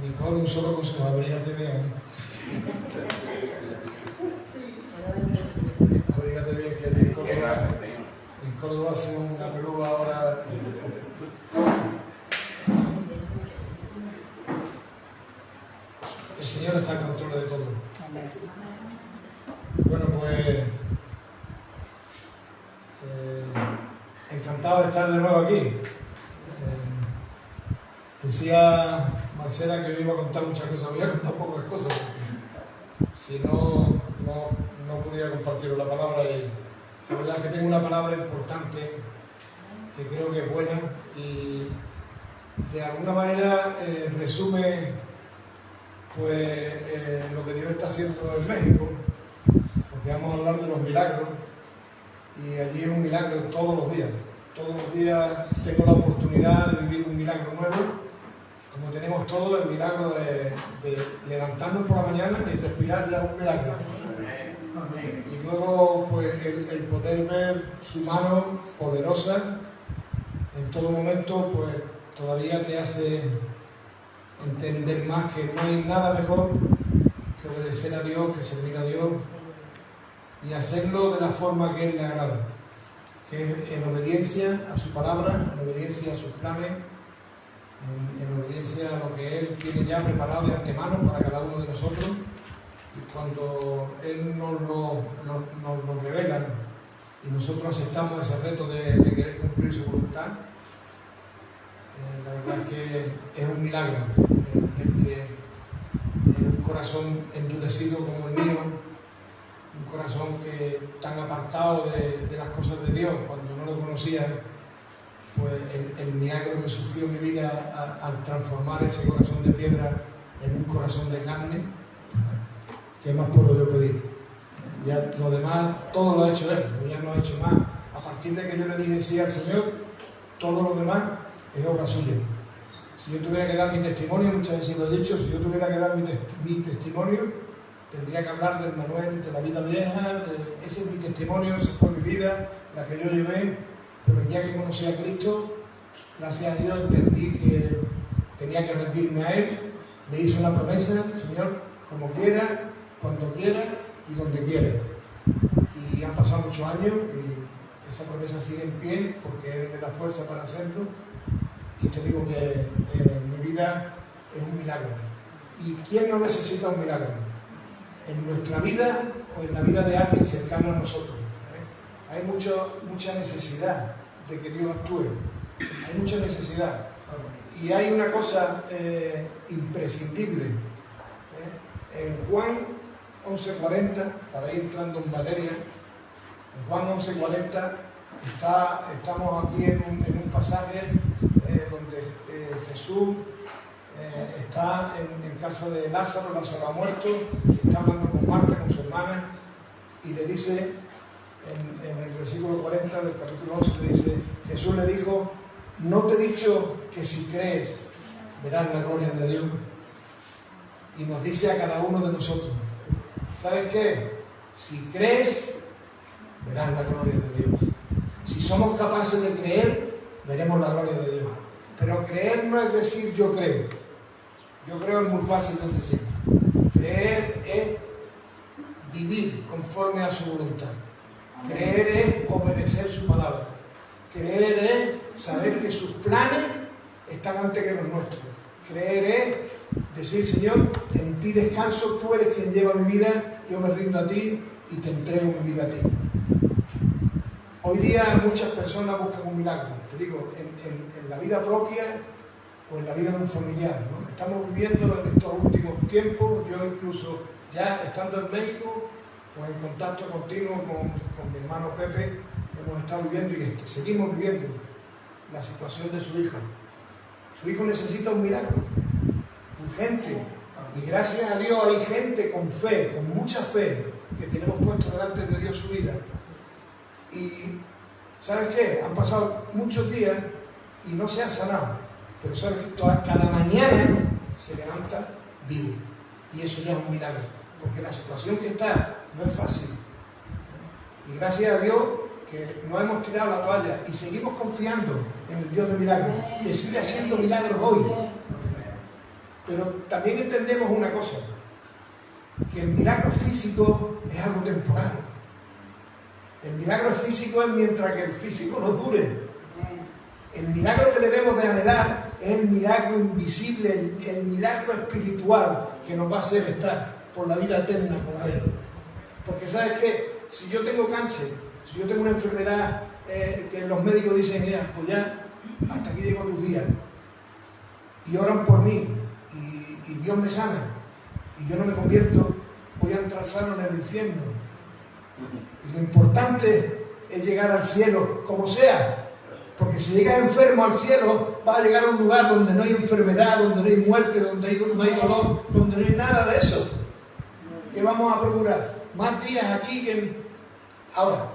Nicole, un solo consejo, abrígate bien. Abrígate bien, que en Córdoba hace una pelúa ahora. El Señor está en control de todo. Bueno, pues encantado de estar de nuevo aquí. Decía Marcela que yo iba a contar muchas cosas, voy a contar pocas cosas, si no podía compartir la palabra. Y la verdad es que tengo una palabra importante que creo que es buena y de alguna manera resume pues lo que Dios está haciendo en México, porque vamos a hablar de los milagros y allí es un milagro todos los días. Todos los días tengo la oportunidad de vivir un milagro nuevo, como tenemos todos el milagro de levantarnos por la mañana y respirar, ya es un milagro. Y luego pues el poder ver su mano poderosa en todo momento, pues todavía te hace entender más que no hay nada mejor que obedecer a Dios, que servir a Dios y hacerlo de la forma que Él le agrada, que es en obediencia a su palabra, en obediencia a sus planes, en obediencia a lo que Él tiene ya preparado de antemano para cada uno de nosotros. Y cuando Él nos lo revela y nosotros aceptamos ese reto de querer cumplir su voluntad, la verdad es que es un milagro. El que un corazón endurecido como el mío, un corazón que tan apartado de las cosas de Dios cuando no lo conocía, pues el milagro que sufrió mi vida al transformar ese corazón de piedra en un corazón de carne, ¿qué más puedo yo pedir? Ya lo demás, todo lo ha hecho Él, yo ya no he hecho más. A partir de que yo le dije sí al Señor, todo lo demás es obra suya. Si yo tuviera que dar mi testimonio, muchas veces lo he dicho, si yo tuviera que dar mi testimonio, tendría que hablar del Manuel, de la vida vieja, ese es mi testimonio, esa fue mi vida, la que yo llevé, pero el día que conocí a Cristo, gracias a Dios entendí que tenía que rendirme a Él, le hice una promesa, Señor, como quiera, cuando quiera y donde quiera. Y han pasado muchos años y esa promesa sigue en pie porque Él me da fuerza para hacerlo. Y te digo que mi vida es un milagro. ¿Y quién no necesita un milagro? En nuestra vida o en la vida de alguien cercano a nosotros. Hay mucha necesidad de que Dios actúe. Hay mucha necesidad. Y hay una cosa imprescindible. En Juan 11:40, para ir entrando en materia, en Juan 11:40 estamos aquí en un pasaje donde Jesús está en casa de Lázaro ha muerto, y está hablando con Marta, con su hermana, y le dice, en el versículo 40 del capítulo 11, le dice, Jesús le dijo, ¿no te he dicho que si crees verás la gloria de Dios? Y nos dice a cada uno de nosotros, ¿sabes qué? Si crees, verás la gloria de Dios. Si somos capaces de creer, veremos la gloria de Dios. Pero creer no es decir yo creo. Yo creo es muy fácil de decir. Creer es vivir conforme a su voluntad. Creer es obedecer su palabra. Creer es saber que sus planes están antes que los nuestros. Creer es decir, Señor, en ti descanso, tú eres quien lleva mi vida, yo me rindo a ti y te entrego mi vida a ti. Hoy día muchas personas buscan un milagro, te digo, en la vida propia o en la vida de un familiar, ¿no? Estamos viviendo en estos últimos tiempos, yo incluso ya estando en México, pues en contacto continuo con mi hermano Pepe, hemos estado viviendo y seguimos viviendo la situación de su hija. Su hijo necesita un milagro, urgente, y gracias a Dios hay gente con fe, con mucha fe, que tenemos puesto delante de Dios su vida. Y ¿sabes qué? Han pasado muchos días y no se ha sanado, pero ¿sabes qué? Cada mañana se levanta vivo, y eso ya es un milagro, porque la situación que está no es fácil, y gracias a Dios que no hemos tirado la toalla y seguimos confiando en el Dios de milagros, que sigue haciendo milagros hoy. Pero también entendemos una cosa, que el milagro físico es algo temporal. El milagro físico es mientras que el físico nos dure. El milagro que debemos de anhelar es el milagro invisible, el milagro espiritual que nos va a hacer estar por la vida eterna con Él. Porque ¿sabes qué? Si yo tengo cáncer, si yo tengo una enfermedad que los médicos dicen, mira, pues ya hasta aquí llegó tus días, y oran por mí, y Dios me sana, y yo no me convierto, voy a entrar sano en el infierno. Y lo importante es llegar al cielo, como sea, porque si llegas enfermo al cielo, vas a llegar a un lugar donde no hay enfermedad, donde no hay muerte, donde no hay dolor, donde no hay nada de eso. ¿Qué vamos a procurar? Más días aquí que... Ahora,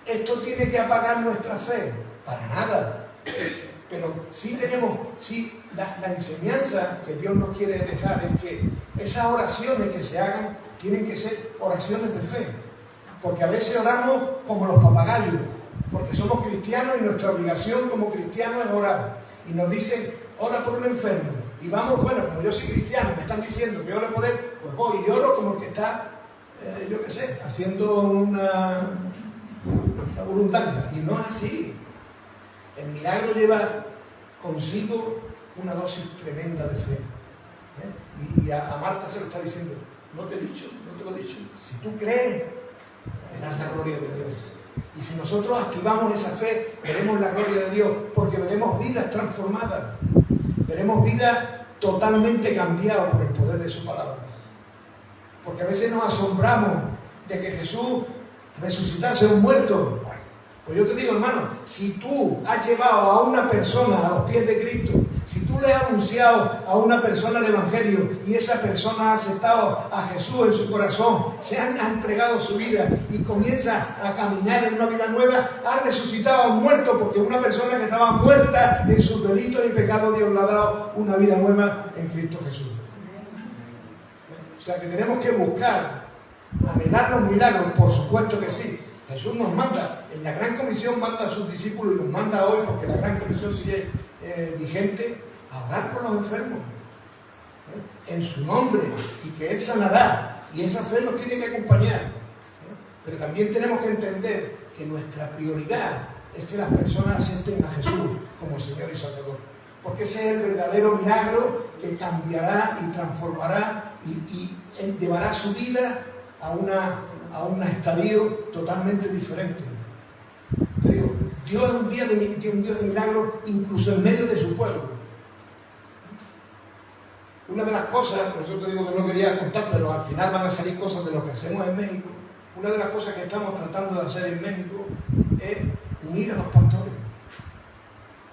¿esto tiene que apagar nuestra fe? Para nada. Pero sí tenemos, sí, la enseñanza que Dios nos quiere dejar es que esas oraciones que se hagan tienen que ser oraciones de fe. Porque a veces oramos como los papagayos, porque somos cristianos y nuestra obligación como cristianos es orar. Y nos dicen, ora por un enfermo. Y vamos, bueno, como yo soy cristiano, me están diciendo que ore por él, pues voy y oro como el que está, yo qué sé, haciendo una voluntaria. Y no es así. El milagro lleva consigo una dosis tremenda de fe. Y a Marta se lo está diciendo, no te he dicho, no te lo he dicho. Si tú crees, verás la gloria de Dios. Y si nosotros activamos esa fe, veremos la gloria de Dios, porque veremos vidas transformadas, veremos vidas totalmente cambiadas por el poder de su palabra. Porque a veces nos asombramos de que Jesús resucitase a un muerto. Pues yo te digo, hermano, si tú has llevado a una persona a los pies de Cristo, si tú le has anunciado a una persona el Evangelio y esa persona ha aceptado a Jesús en su corazón, se ha entregado su vida y comienza a caminar en una vida nueva, ha resucitado a un muerto, porque una persona que estaba muerta en sus delitos y pecados, Dios le ha dado una vida nueva en Cristo Jesús. O sea que tenemos que buscar, anhelar los milagros, por supuesto que sí. Jesús nos manda, en la Gran Comisión manda a sus discípulos y nos manda hoy, porque la Gran Comisión sigue vigente, a orar por los enfermos, en su nombre, y que Él sanará, y esa fe nos tiene que acompañar. Pero también tenemos que entender que nuestra prioridad es que las personas acepten a Jesús como Señor y Salvador, porque ese es el verdadero milagro que cambiará y transformará y llevará su vida a un estadio totalmente diferente. Te digo, Dios es un Dios de milagros incluso en medio de su pueblo. Una de las cosas, por eso te digo que no quería contar, pero al final van a salir cosas de lo que hacemos en México. Una de las cosas que estamos tratando de hacer en México es unir a los pastores.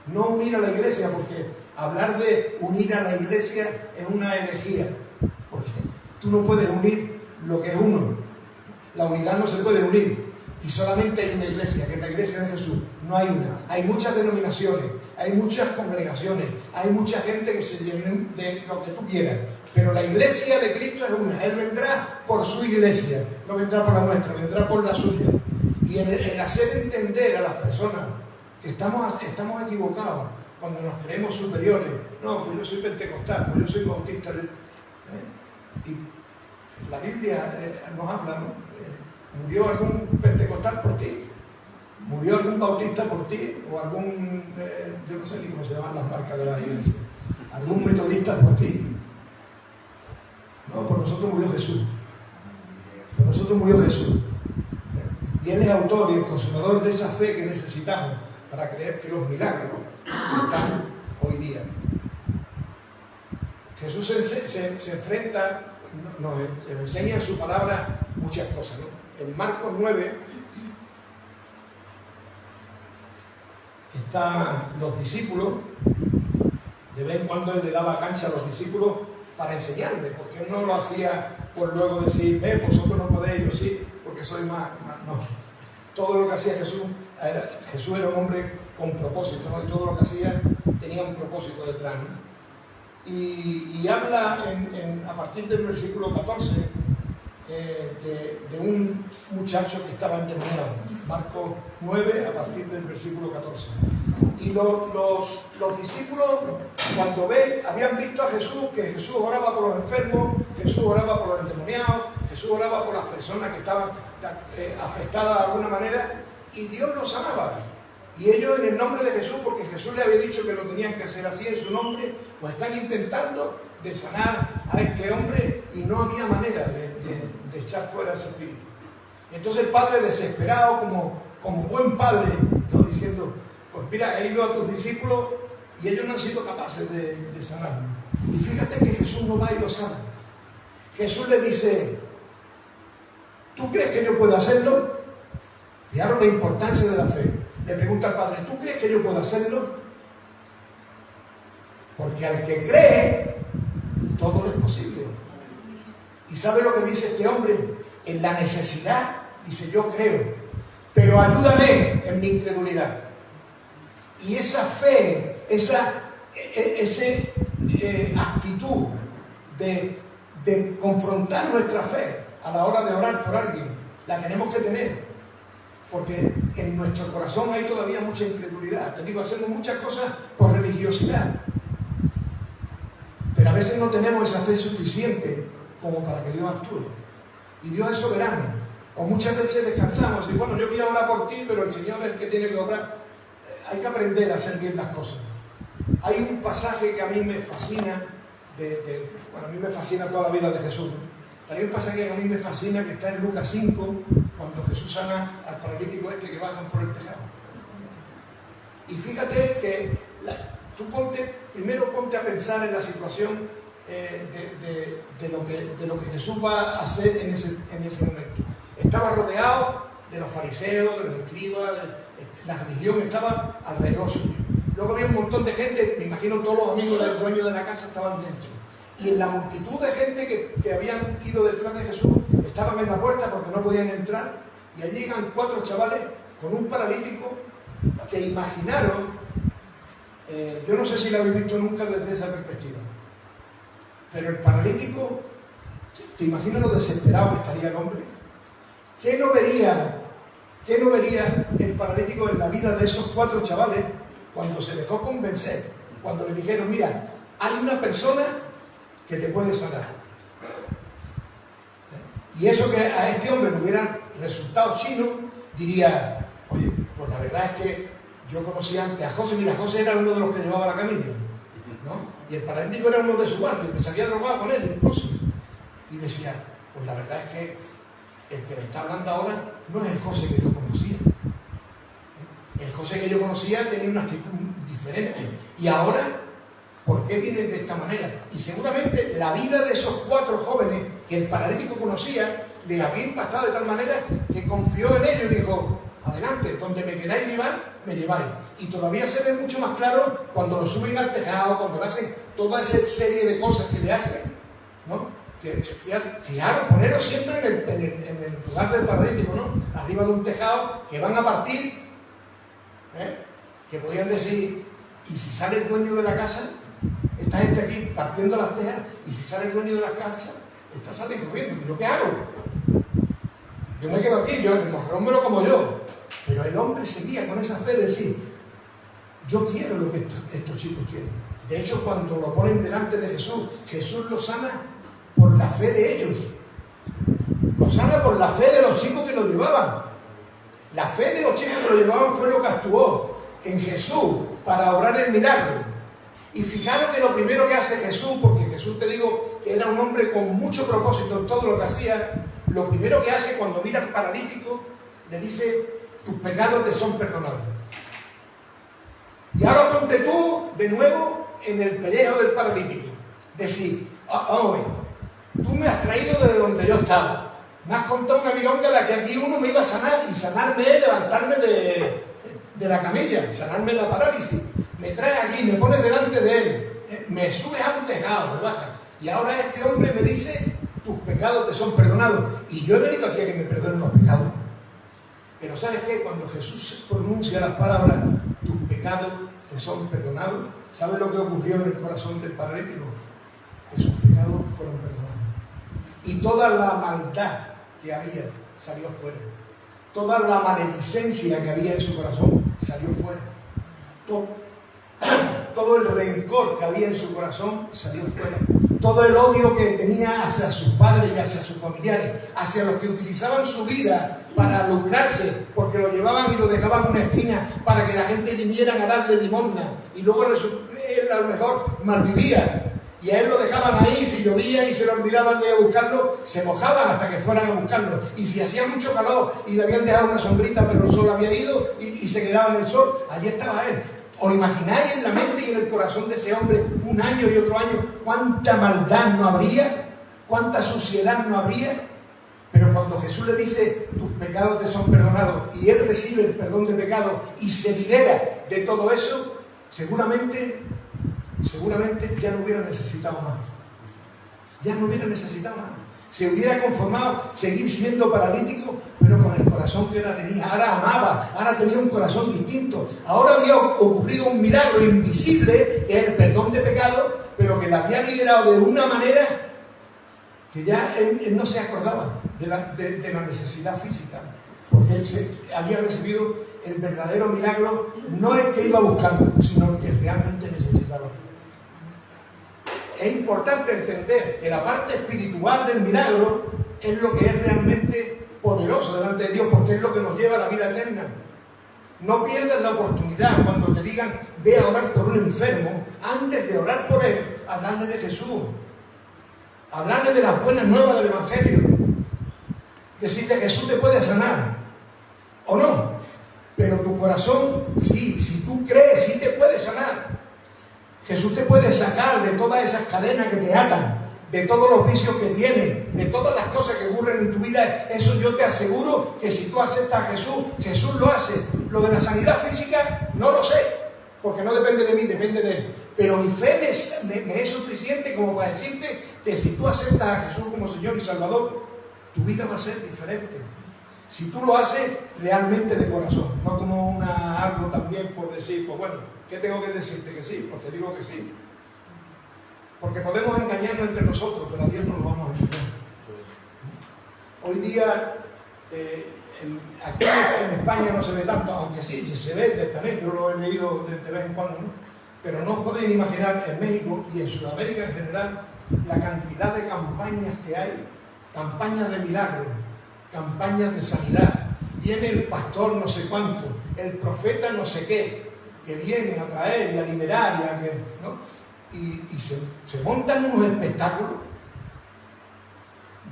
No unir a la iglesia, porque hablar de unir a la iglesia es una herejía. Porque tú no puedes unir lo que es uno. La unidad no se puede unir. Y solamente hay una iglesia, que es la iglesia de Jesús. No hay una. Hay muchas denominaciones, hay muchas congregaciones, hay mucha gente que se llene de lo que tú quieras. Pero la iglesia de Cristo es una. Él vendrá por su iglesia, no vendrá por la nuestra, vendrá por la suya. Y el hacer entender a las personas que estamos equivocados cuando nos creemos superiores. No, pues yo soy pentecostal, pues yo soy bautista. Y la Biblia nos habla, ¿no? ¿Murió algún pentecostal por ti? ¿Murió algún bautista por ti? ¿O algún, yo no sé ni cómo se llaman las marcas de la iglesia? ¿Algún metodista por ti? No, por nosotros murió Jesús. Por nosotros murió Jesús. Y Él es autor y el consumador de esa fe que necesitamos para creer que los milagros están hoy día. Jesús se enfrenta, nos enseña en su palabra muchas cosas, ¿no? En Marcos 9 están los discípulos. De vez en cuando Él le daba cancha a los discípulos para enseñarles, porque Él no lo hacía por luego decir, vosotros no podéis, yo sí, porque soy más. No. Todo lo que hacía Jesús era un hombre con propósito, ¿no? Y todo lo que hacía tenía un propósito detrás, ¿no? Y habla a partir del versículo 14, de un muchacho que estaba endemoniado. Marcos 9, a partir del versículo 14. Y los discípulos, cuando habían visto a Jesús, que Jesús oraba por los enfermos, Jesús oraba por los endemoniados, Jesús oraba por las personas que estaban afectadas de alguna manera, y Dios los sanaba. Y ellos, en el nombre de Jesús, porque Jesús les había dicho que lo tenían que hacer así en su nombre, pues están intentando de sanar a este hombre, y no había manera de echar fuera ese espíritu. Entonces el padre, desesperado, como buen padre, ¿no?, diciendo: pues mira, he ido a tus discípulos y ellos no han sido capaces de sanarlo. Y fíjate que Jesús no va y lo sana. Jesús le dice: ¿tú crees que yo puedo hacerlo? Fijaros la importancia de la fe. Le pregunta al padre: ¿tú crees que yo puedo hacerlo? Porque al que cree, todo es posible. ¿Y sabe lo que dice este hombre? En la necesidad, dice: yo creo, pero ayúdame en mi incredulidad. Y esa fe, esa actitud de confrontar nuestra fe a la hora de orar por alguien, la tenemos que tener. Porque en nuestro corazón hay todavía mucha incredulidad. Te digo, hacemos muchas cosas por religiosidad, pero a veces no tenemos esa fe suficiente como para que Dios actúe. Y Dios es soberano. O muchas veces descansamos y bueno, yo voy a orar por ti, pero el Señor es el que tiene que obrar. Hay que aprender a hacer bien las cosas. Hay un pasaje que a mí me fascina, a mí me fascina toda la vida de Jesús, ¿no? Hay un pasaje que a mí me fascina, que está en Lucas 5, cuando Jesús sana al paralítico que bajan por el tejado. Y fíjate que tú primero ponte a pensar en la situación de lo que Jesús va a hacer en ese momento. Estaba rodeado de los fariseos, de los escribas, la religión estaba alrededor suyo. Luego había un montón de gente, me imagino todos los amigos del dueño de la casa estaban dentro. Y en la multitud de gente que habían ido detrás de Jesús, estaban en la puerta porque no podían entrar, y allí llegan 4 chavales con un paralítico que imaginaron, yo no sé si lo habéis visto nunca desde esa perspectiva, pero el paralítico, ¿te imaginas lo desesperado que estaría el hombre? ¿Qué no vería el paralítico en la vida de esos 4 chavales cuando se dejó convencer? Cuando le dijeron: mira, hay una persona que te puede sanar. Y eso que a este hombre le hubiera resultado chino, diría: oye, pues la verdad es que yo conocí antes a José. Mira, José era uno de los que llevaba la camilla, ¿no? Y el paralítico era uno de su barrio, que se había drogado con él incluso. Y decía: pues la verdad es que el que me está hablando ahora no es el José que yo conocía. El José que yo conocía tenía una actitud diferente. Y ahora, ¿por qué viene de esta manera? Y seguramente la vida de esos 4 jóvenes que el paralítico conocía les había impactado de tal manera que confió en ellos y dijo: adelante, donde me queráis llevar, me lleváis. Y todavía se ve mucho más claro cuando lo suben al tejado, cuando le hacen toda esa serie de cosas que le hacen, ¿no? Fijaros, poneros siempre en el lugar del paralítico, ¿no? Arriba de un tejado que van a partir, que podían decir: ¿y si sale el dueño de la casa? Esta gente aquí partiendo las tejas, y si sale el dueño de la casa, está saliendo corriendo. ¿Yo qué hago? Yo me quedo aquí, yo el mojón me lo como yo. Pero el hombre seguía con esa fe de decir: yo quiero lo que estos chicos tienen. De hecho, cuando lo ponen delante de Jesús, Jesús lo sana por la fe de ellos. Lo sana por la fe de los chicos que lo llevaban. La fe de los chicos que lo llevaban fue lo que actuó en Jesús para obrar el milagro. Y fijaros que lo primero que hace Jesús, porque Jesús, te digo, que era un hombre con mucho propósito en todo lo que hacía, lo primero que hace cuando mira al paralítico, le dice: tus pecados te son perdonados. Y ahora ponte tú de nuevo en el pellejo del paralítico. Decir: vamos a ver, tú me has traído desde donde yo estaba. Me has contado una milonga de que aquí uno me iba a sanar, y sanarme es levantarme de la camilla, sanarme la parálisis. Me traes aquí, me pones delante de él, me subes a un tejado, me bajas. Y ahora este hombre me dice: tus pecados te son perdonados. Y yo he venido aquí a que me perdonen los pecados. Pero ¿sabes qué? Cuando Jesús pronuncia las palabras: tus pecados te son perdonados, ¿sabes lo que ocurrió en el corazón del paralítico? Que sus pecados fueron perdonados. y toda la maldad que había salió fuera. Toda la maledicencia que había en su corazón salió fuera. Todo el rencor que había en su corazón salió fuera. Todo el odio que tenía hacia sus padres y hacia sus familiares, hacia los que utilizaban su vida para lucrarse, porque lo llevaban y lo dejaban en una esquina para que la gente viniera a darle limosna, y luego él a lo mejor malvivía, y a él lo dejaban ahí, si llovía y se le olvidaban de ir a buscarlo, se mojaban hasta que fueran a buscarlo, y si hacía mucho calor y le habían dejado una sombrita pero el sol había ido y se quedaba en el sol, allí estaba él. ¿Os imagináis en la mente y en el corazón de ese hombre un año y otro año cuánta maldad no habría? ¿Cuánta suciedad no habría? Pero cuando Jesús le dice, tus pecados te son perdonados, y él recibe el perdón de pecados y se libera de todo eso, seguramente ya no hubiera necesitado más. Ya no hubiera necesitado más. Se hubiera conformado seguir siendo paralítico, pero con el corazón que ahora tenía. Ahora amaba, ahora tenía un corazón distinto. Ahora había ocurrido un milagro invisible, que es el perdón de pecados, pero que la había liberado de una manera que ya él no se acordaba de la necesidad física, porque él había recibido el verdadero milagro, no el que iba buscando, sino el que realmente necesitaba. Es importante entender que la parte espiritual del milagro es lo que es realmente poderoso delante de Dios, porque es lo que nos lleva a la vida eterna. No pierdas la oportunidad cuando te digan, ve a orar por un enfermo, antes de orar por él, hablarle de Jesús. Hablarle de las buenas nuevas del Evangelio. Decirle, Jesús te puede sanar, o no. Pero tu corazón, sí, si tú crees, sí te puede sanar. Jesús te puede sacar de todas esas cadenas que te atan, de todos los vicios que tienes, de todas las cosas que ocurren en tu vida. Eso yo te aseguro que si tú aceptas a Jesús, Jesús lo hace. Lo de la sanidad física, no lo sé, porque no depende de mí, depende de Él. Pero mi fe me es suficiente como para decirte que si tú aceptas a Jesús como Señor y Salvador, tu vida va a ser diferente. Si tú lo haces realmente de corazón, no como algo también por decir, pues bueno, ¿qué tengo que decirte? Que sí, porque digo que sí. Porque podemos engañarnos entre nosotros, pero a Dios no lo vamos a engañar. Hoy día, aquí en España no se ve tanto, aunque sí, se ve directamente, yo lo he leído de vez en cuando, ¿no? Pero no os podéis imaginar en México y en Sudamérica en general la cantidad de campañas que hay, campañas de milagros, campañas de sanidad. Viene el pastor no sé cuánto, el profeta no sé qué, que vienen a traer y a liberar ¿no? y se montan unos espectáculos.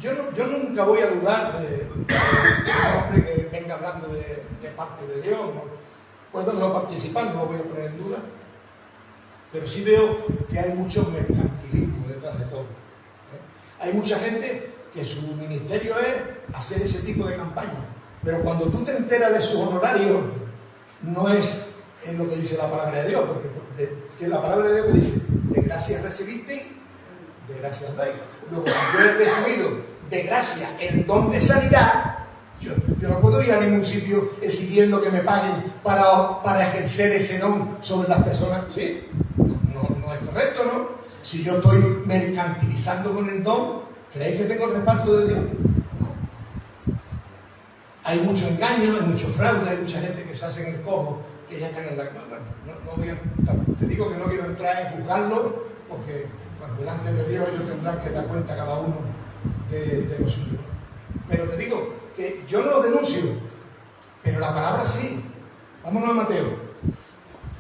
Yo nunca voy a dudar de un hombre que venga hablando de parte de Dios. ¿No? Puedo no participar, no lo voy a poner en duda, pero sí veo que hay mucho mercantilismo detrás de todo. Hay mucha gente que su ministerio es hacer ese tipo de campaña, pero cuando tú te enteras de sus honorarios, no es en lo que dice la palabra de Dios, porque la palabra de Dios dice, de gracia recibiste, de gracia dais. Luego, si yo he recibido de gracia el don de sanidad, yo no puedo ir a ningún sitio exigiendo que me paguen para ejercer ese don sobre las personas. ¿Sí? No es correcto, ¿no? Si yo estoy mercantilizando con el don, ¿creéis que tengo el respaldo de Dios? No. Hay mucho engaño, hay mucho fraude, hay mucha gente que se hace en el cojo, que ya están en la... te digo que no quiero entrar en juzgarlo, porque delante de Dios ellos tendrán que dar cuenta cada uno de lo suyo. Pero te digo que yo no lo denuncio, pero la palabra sí. Vámonos a Mateo.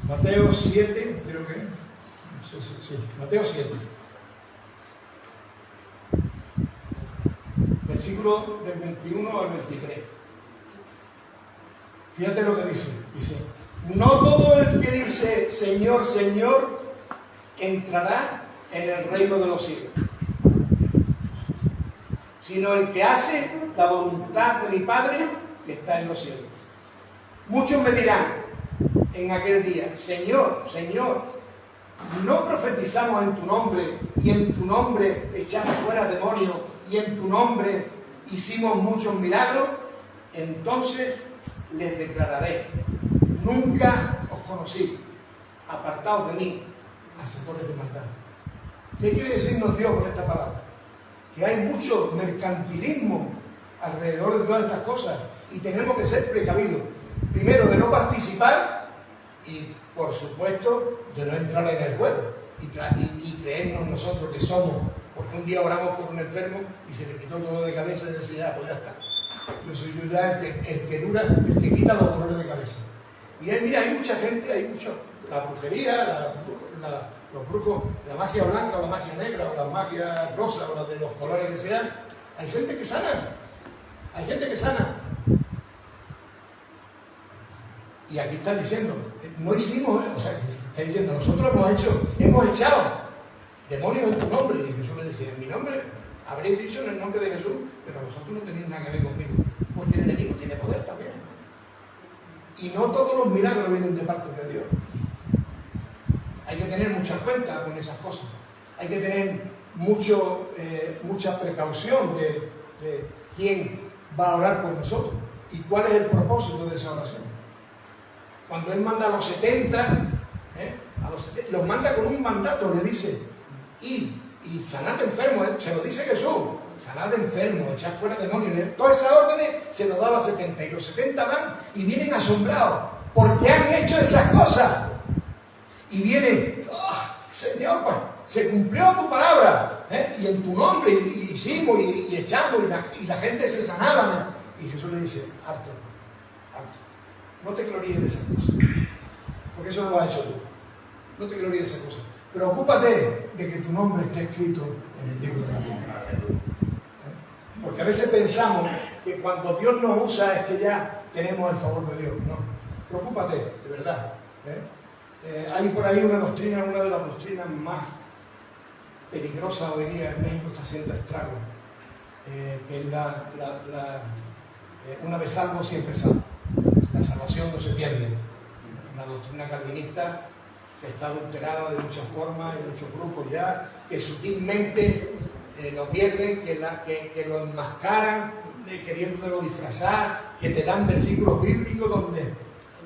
Mateo 7, creo que... Sí, Mateo 7. Versículo del 21 al 23. Fíjate lo que dice. Dice, no todo el que dice Señor, Señor, entrará en el reino de los cielos, sino el que hace la voluntad de mi Padre que está en los cielos. Muchos me dirán en aquel día, Señor, Señor, ¿no profetizamos en tu nombre y en tu nombre echamos fuera demonios y en tu nombre hicimos muchos milagros? Entonces les declararé, nunca os conocí, apartaos de mí, hacedores de maldad. ¿Qué quiere decirnos Dios con esta palabra? que hay mucho mercantilismo alrededor de todas estas cosas y tenemos que ser precavidos. Primero, de no participar y, por supuesto, de no entrar en el juego y creernos nosotros que somos, porque un día oramos por un enfermo y se le quitó el dolor de cabeza y decía, pues ya está. Yo soy ya el que dura, el que quita los dolores de cabeza. Y ahí, mira, hay mucha gente, hay mucho, la brujería, los brujos, la magia blanca o la magia negra o la magia rosa o la de los colores que sean, hay gente que sana, hay gente que sana. Y aquí está diciendo, no hicimos, o sea, está diciendo, nosotros hemos echado demonios en tu nombre. Y Jesús le decía, en mi nombre, habréis dicho en el nombre de Jesús, pero vosotros no tenéis nada que ver conmigo. Porque el enemigo tiene poder también. Y no todos los milagros vienen de parte de Dios. Hay que tener mucha cuenta con esas cosas. Hay que tener mucha precaución de quién va a orar por nosotros y cuál es el propósito de esa oración. Cuando Él manda a los 70, los manda con un mandato, le dice, y sanad enfermos, se lo dice Jesús, sanad enfermos, echad fuera demonios. Todas esas órdenes se los da a los 70 y los 70 van y vienen asombrados porque han hecho esas cosas. Y vienen, Señor, pues se cumplió tu palabra, y en tu nombre y hicimos y echamos y la gente se sanaba. Y Jesús le dice, harto, no te gloríes de esas cosas, porque eso no lo has hecho tú. No te gloríes de esas cosas. Preocúpate de que tu nombre esté escrito en el libro de la vida. Porque a veces pensamos que cuando Dios nos usa es que ya tenemos el favor de Dios. No, preocúpate, de verdad. Hay por ahí una doctrina, una de las doctrinas más peligrosas hoy día en México, está haciendo estragos, que es una vez salvo, siempre salvo. La salvación no se pierde. Una doctrina calvinista que está adulterada de muchas formas, en muchos grupos ya, que sutilmente lo pierden, que lo enmascaran, queriéndolo disfrazar, que te dan versículos bíblicos donde...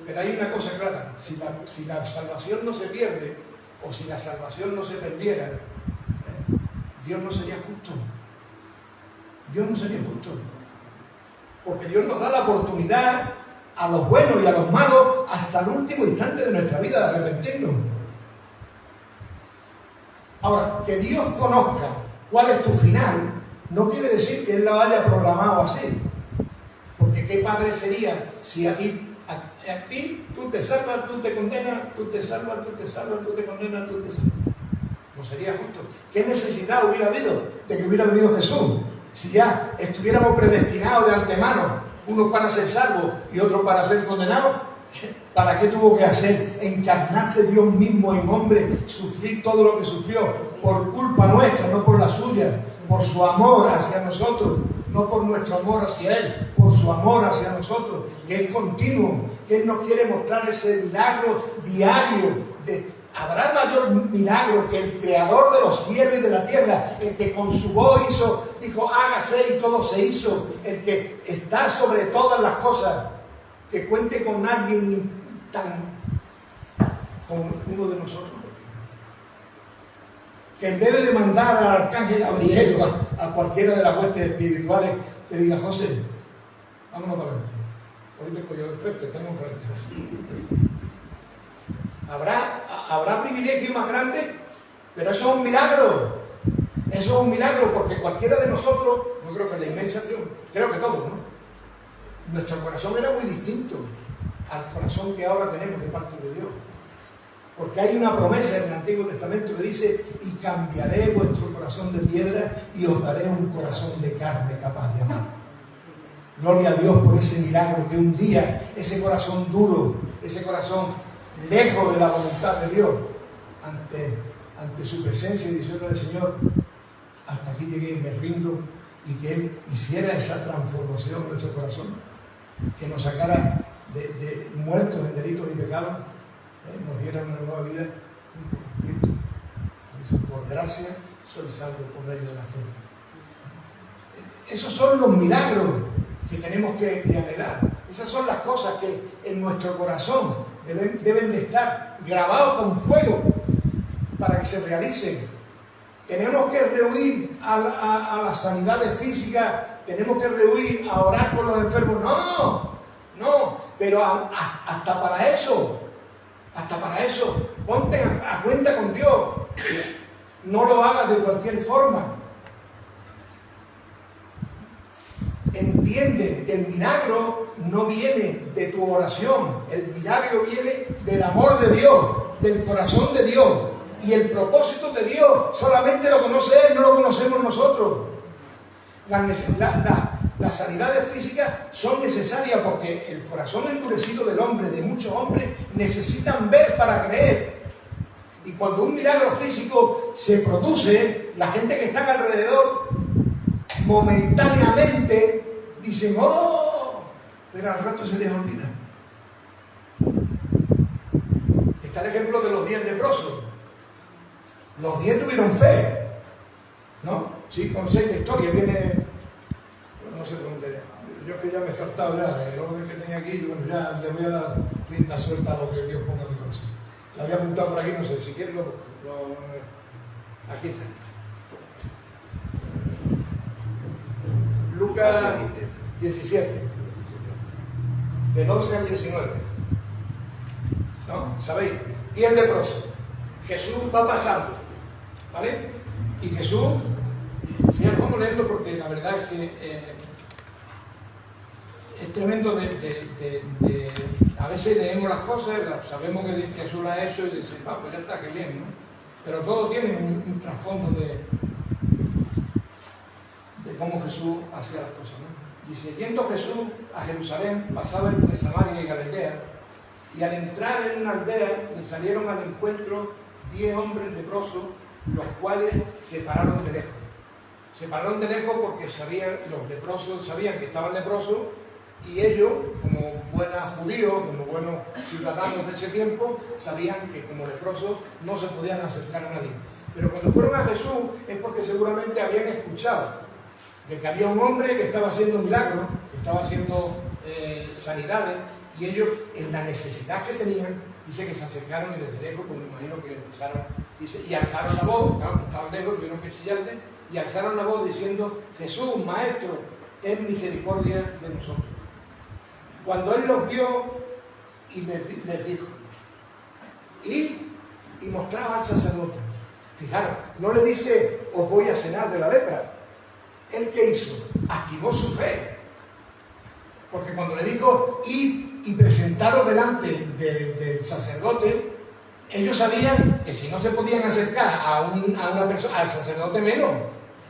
Pero hay una cosa clara, si la salvación no se pierde, o si la salvación no se perdiera, Dios no sería justo. Dios no sería justo. Porque Dios nos da la oportunidad a los buenos y a los malos hasta el último instante de nuestra vida de arrepentirnos. Ahora, que Dios conozca cuál es tu final, no quiere decir que Él lo haya programado así. Porque qué padre sería si a ti tú te salvas, tú te condenas, tú te salvas, tú te salvas, tú te condenas, tú te salvas. No sería justo. ¿Qué necesidad hubiera habido de que hubiera venido Jesús? Si ya estuviéramos predestinados de antemano, unos para ser salvos y otros para ser condenados, ¿para qué tuvo que hacer? Encarnarse Dios mismo en hombre, sufrir todo lo que sufrió, por culpa nuestra, no por la suya, por su amor hacia nosotros, no por nuestro amor hacia Él, por su amor hacia nosotros, que es continuo, que Él nos quiere mostrar ese milagro diario. ¿Habrá mayor milagro que el creador de los cielos y de la tierra, el que con su voz dijo hágase y todo se hizo, el que está sobre todas las cosas, que cuente con alguien con uno de nosotros? Que en vez de mandar al arcángel Gabriel o a cualquiera de las huestes espirituales, te diga, José, vámonos para adelante. Hoy tengo yo enfrente, tengo enfrente. ¿Habrá privilegio más grande? Pero eso es un milagro. Eso es un milagro porque cualquiera de nosotros, yo creo que la inmensa, creo que todos, ¿no? Nuestro corazón era muy distinto al corazón que ahora tenemos de parte de Dios. Porque hay una promesa en el Antiguo Testamento que dice, y cambiaré vuestro corazón de piedra y os daré un corazón de carne capaz de amar. Gloria a Dios por ese milagro que un día ese corazón duro, ese corazón lejos de la voluntad de Dios, ante su presencia y diciéndole, Señor, hasta aquí llegué y me rindo, y que Él hiciera esa transformación en nuestro corazón, que nos sacara de muertos en delitos y pecados, nos diera una nueva vida en Cristo. Por gracia soy salvo por medio de la fe. Esos son los milagros que tenemos que anhelar. Esas son las cosas que en nuestro corazón deben de estar grabados con fuego para que se realicen. Tenemos que rehuir a las sanidades físicas, tenemos que rehuir a orar por los enfermos. No, pero hasta para eso, ponte a cuenta con Dios. No lo hagas de cualquier forma. Entiende que el milagro no viene de tu oración, el milagro viene del amor de Dios, del corazón de Dios. Y el propósito de Dios solamente lo conoce Él, no lo conocemos nosotros. Las sanidades físicas son necesarias porque el corazón endurecido del hombre, de muchos hombres, necesitan ver para creer. Y cuando un milagro físico se produce, la gente que está alrededor momentáneamente dicen, ¡oh! Pero al rato se les olvida. Está el ejemplo de los 10 leprosos. Los 10 tuvieron fe, ¿no? Sí, con 6 de historia viene, no sé dónde, yo que ya me he saltado ya, el orden que tenía aquí, bueno, ya le voy a dar rienda suelta a lo que Dios ponga en mi corazón. La había apuntado por aquí, no sé, si quieres aquí está. Lucas 17, del 11 al 19. ¿No? ¿Sabéis? 10 leprosos. Jesús va pasando, ¿vale? Y Jesús, fíjate, vamos a leerlo porque la verdad es que es tremendo a veces leemos las cosas, sabemos que Jesús la ha hecho y dice, pues ya está, qué bien, ¿no? Pero todo tiene un trasfondo de cómo Jesús hacía las cosas, ¿no? Dice, yendo Jesús a Jerusalén, pasaba entre Samaria y Galilea, y al entrar en una aldea le salieron al encuentro 10 hombres leprosos, los cuales se pararon de lejos. Se pararon de lejos porque los leprosos sabían que estaban leprosos, y ellos, como buenos judíos, como buenos ciudadanos de ese tiempo, sabían que como leprosos no se podían acercar a nadie. Pero cuando fueron a Jesús es porque seguramente habían escuchado de que había un hombre que estaba haciendo milagros, que estaba haciendo sanidades, y ellos, en la necesidad que tenían, dice que se acercaron y desde lejos, pues me imagino que empezaron, dice, y alzaron la voz, claro, estaban lejos, tuvieron que chillarle, y alzaron la voz diciendo, Jesús, Maestro, ten misericordia de nosotros. Cuando él los vio y les dijo, y mostraba al sacerdote. Fijaros, no le dice, os voy a sanar de la lepra. ¿Él qué hizo? Activó su fe. Porque cuando le dijo, id y presentaros delante del sacerdote, ellos sabían que si no se podían acercar a una persona, al sacerdote menos,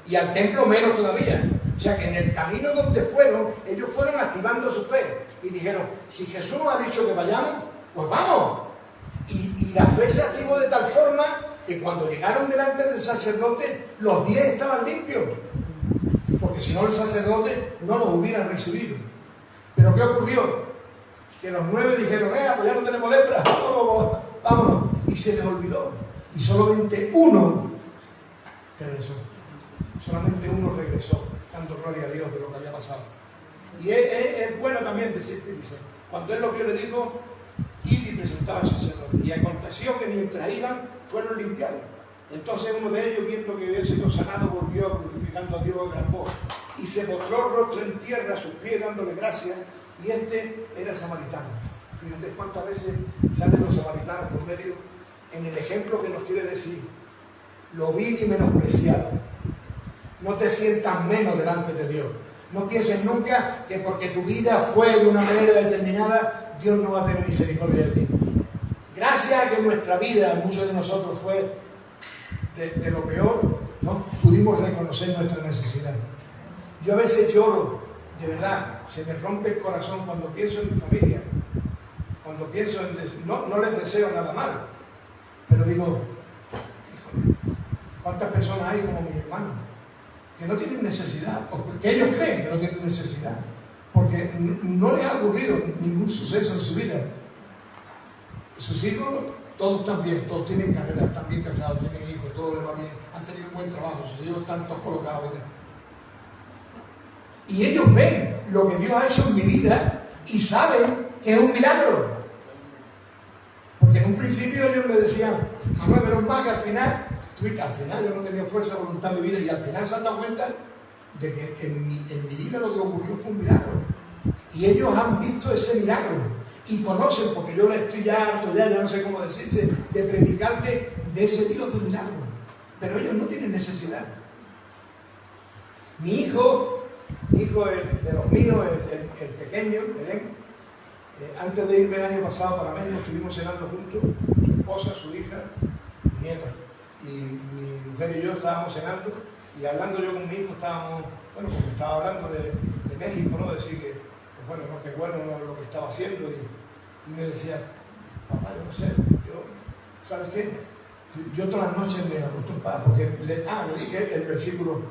y al templo menos todavía. O sea que en el camino donde fueron, ellos fueron activando su fe. Y dijeron, si Jesús nos ha dicho que vayamos, pues vamos. Y la fe se activó de tal forma que cuando llegaron delante del sacerdote, los 10 estaban limpios. Porque si no, el sacerdote no los hubiera recibido. Pero ¿qué ocurrió? Que los 9 dijeron, pues ya no tenemos lepra, vámonos. Y se les olvidó. Y solamente uno regresó. Solamente uno regresó, dando gloria a Dios de lo que había pasado. Y es bueno también decir, dice, cuando él lo vio le dijo, id y presentaba al sacerdote. Y aconteció que mientras iban, fueron limpiados. Entonces uno de ellos, viendo que había sido sanado, volvió glorificando a Dios a gran voz. Y se postró rostro en tierra a sus pies, dándole gracias. Y este era samaritano. Fíjate cuántas veces salen los samaritanos por medio en el ejemplo que nos quiere decir. Lo vil y menospreciado. No te sientas menos delante de Dios. No pienses nunca que porque tu vida fue de una manera determinada, Dios no va a tener misericordia de ti. Gracias a que nuestra vida, muchos de nosotros fue de lo peor, ¿no? Pudimos reconocer nuestra necesidad. Yo a veces lloro, de verdad, se me rompe el corazón cuando pienso en mi familia, cuando pienso en... No les deseo nada malo, pero digo, híjole, ¿cuántas personas hay como mis hermanos que no tienen necesidad, o que ellos creen que no tienen necesidad, porque no les ha ocurrido ningún suceso en su vida? Sus hijos, todos están bien, todos tienen carreras, están bien casados, tienen hijos, todo les va bien, han tenido un buen trabajo, sus hijos están todos colocados. Y ellos ven lo que Dios ha hecho en mi vida y saben que es un milagro. Porque en un principio ellos me decían, mamá, menos mal que al final al final yo no tenía fuerza de voluntad en mi vida y al final se han dado cuenta de que en mi vida lo que ocurrió fue un milagro. Y ellos han visto ese milagro y conocen, porque yo estoy ya harto, ya no sé cómo decirse, de predicarle de ese Dios de milagro. Pero ellos no tienen necesidad. Mi hijo de los míos, el pequeño, Belén, antes de irme el año pasado para México, estuvimos cenando juntos, su esposa, su hija, mi nieta. Y mi mujer y yo estábamos cenando y hablando yo con mi hijo, estábamos, bueno, porque estaba hablando de México, ¿no? Decir que, pues bueno, no, que bueno lo que estaba haciendo. Y me decía, papá, yo no sé, ¿sabes qué? Yo todas las noches me acuesto en paz, porque le dije el versículo,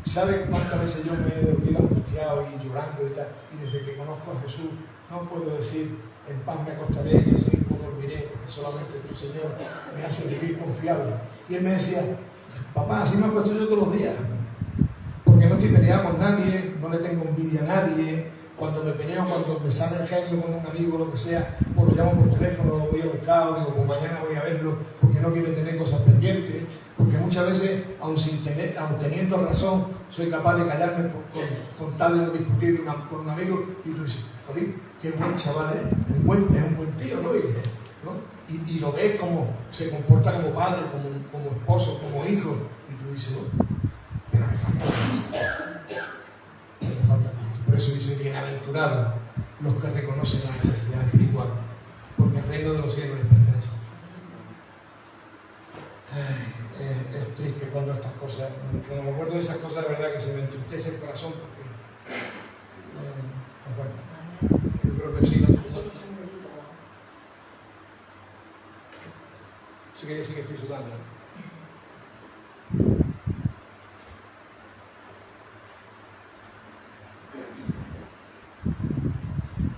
¿sabe cuántas veces yo me he dormido angustiado y llorando y tal? Y desde que conozco a Jesús, no puedo decir, en paz me acostaré y ese mismo dormiré, porque solamente tu Señor me hace vivir confiado. Y él me decía, papá, así me acuesto yo todos los días, porque no estoy peleado con nadie, no le tengo envidia a nadie. Cuando me peleo, cuando me sale el genio con un amigo, lo que sea, o lo llamo por teléfono, lo voy a buscar, digo, pues mañana voy a verlo, porque no quiero tener cosas pendientes, porque muchas veces, aun teniendo razón, soy capaz de callarme con tal de no discutir con un amigo, y tú dices, joder, qué buen chaval es un buen tío, ¿no? Y lo ves como se comporta como padre, como esposo, como hijo, y tú dices, oh, pero le falta mucho. Le falta mucho. Por eso dice, bienaventurados los que reconocen la necesidad espiritual, porque el reino de los cielos les pertenece. Es triste cuando estas cosas, cuando me acuerdo de esas cosas, de verdad que se me entristece el corazón, porque, bueno, yo creo que sí, sí que estoy sudando.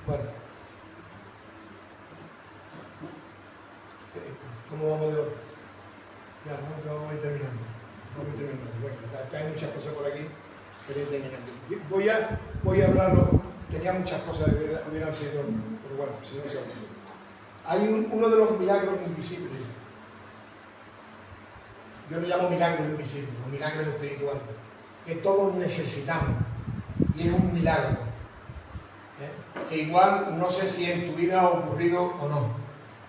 Bueno, ¿cómo vamos de hoy? Ya, no voy terminando. Bueno, acá hay muchas cosas por aquí, pero voy terminando. Voy a hablarlo, tenía muchas cosas que hubieran sido, pero bueno, si no se olvida. Hay uno de los milagros invisibles. Yo le llamo milagros invisibles, o milagros espirituales, que todos necesitamos, y es un milagro. Que igual no sé si en tu vida ha ocurrido o no,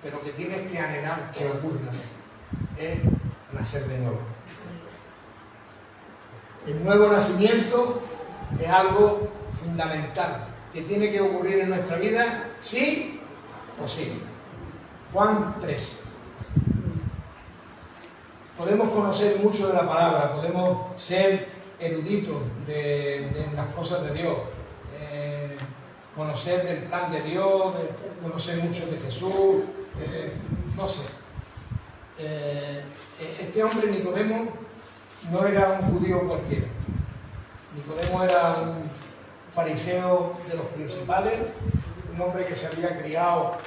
pero que tienes que anhelar que ocurra, es nacer de nuevo. El nuevo nacimiento es algo fundamental, que tiene que ocurrir en nuestra vida, sí o sí. Juan 3. Podemos conocer mucho de la palabra, podemos ser eruditos de las cosas de Dios, conocer del plan de Dios, conocer mucho de Jesús, no sé. Este hombre Nicodemo no era un judío cualquiera. Nicodemo era un fariseo de los principales, un hombre que se había criado